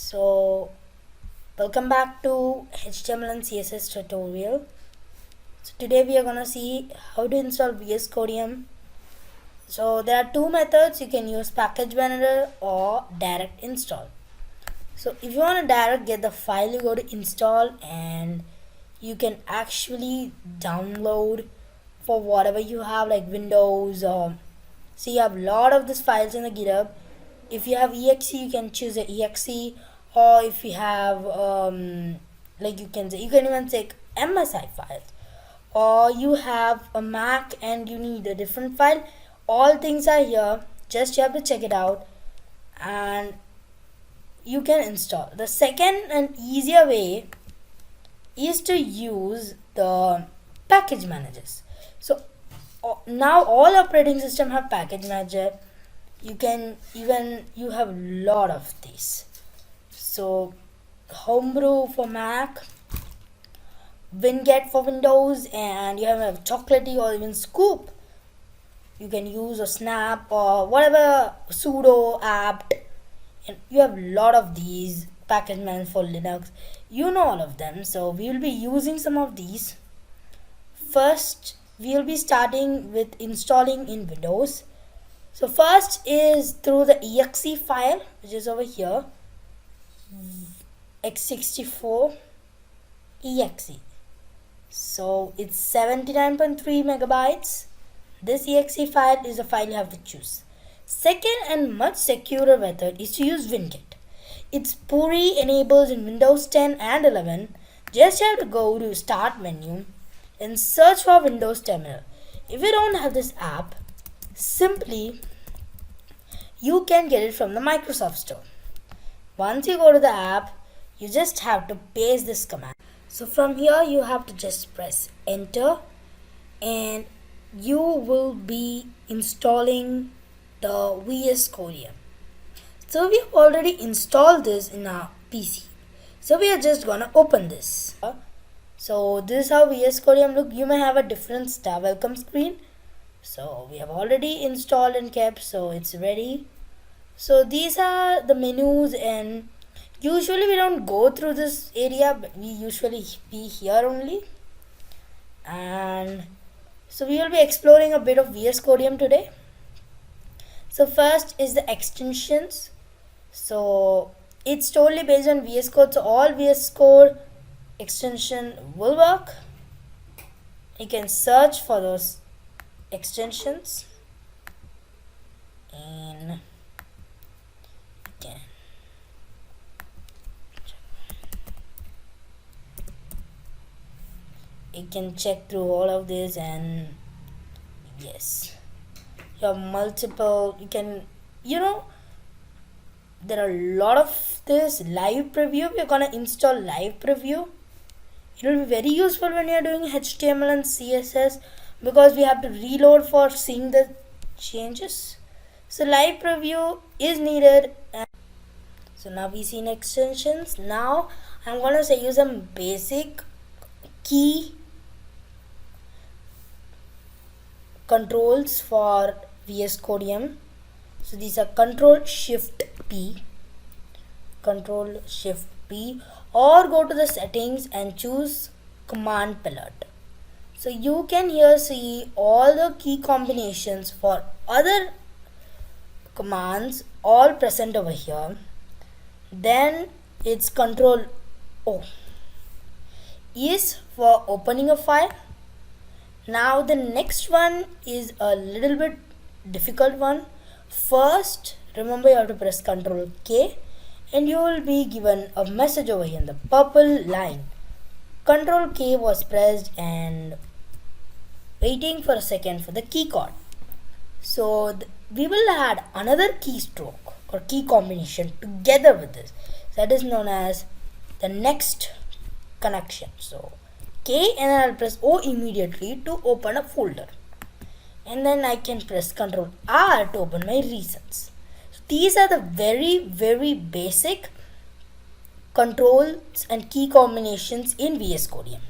So welcome back to HTML and CSS tutorial. So today we are gonna see how to install Vscodium. So there are two methods. You can use package manager or direct install. So if you want to direct get the file, you go to install and you can actually download for whatever you have, like Windows. So you have a lot of these files in the GitHub. If you have exe, you can choose the exe, or if you have like you can even take MSI files, or you have a Mac and you need a different file. All things are here. Just you have to check it out and you can install. The second and easier way is to use the package managers. So now all operating system have package manager. You have a lot of these. So Homebrew for Mac, Winget for Windows, and you have a Chocolatey or even Scoop. You can use a Snap or whatever, sudo, apt, and you have a lot of these package managers for Linux. You know all of them. So we will be using some of these. First, we will be starting with installing in Windows. So first is through the exe file, which is over here, x64 exe. So it's 79.3 megabytes. This exe file is a file you have to choose. Second and much securer method is to use Winget. It's Puri enables in Windows 10 and 11. Just have to go to Start menu and search for Windows Terminal. If you don't have this app, simply you can get it from the Microsoft Store. Once you go to the app, you just have to paste this command. So from here you have to just press enter and you will be installing the Vscodium. So we have already installed this in our PC. So we are just gonna open this. So this is how Vscodium look. You may have a different star welcome screen. So we have already installed and kept, so it's ready. So these are the menus, and usually we don't go through this area, but we usually be here only. And so we will be exploring a bit of Vscodium today. So first is the extensions. So it's totally based on VS Code. So all VS Code extension will work. You can search for those extensions and you can check through all of this, and yes, you have multiple. You can there are a lot of this live preview. We're gonna install live preview. It will be very useful when you're doing HTML and CSS because we have to reload for seeing the changes. So live preview is needed. So now we see in extensions. Now I'm gonna say use some basic key controls for Vscodium. So these are Control Shift P, or go to the settings and choose Command Palette. So you can here see all the key combinations for other commands all present over here. Then it's Control O is for opening a file. Now the next one is a little bit difficult one. First, remember you have to press Control K and you will be given a message over here in the purple line. Control K was pressed and waiting for a second for the key code. So we will add another keystroke or key combination together with this. That is known as the next connection. So K and I'll press O immediately to open a folder. And then I can press Ctrl R to open my recents. So these are the very basic controls and key combinations in Vscodium.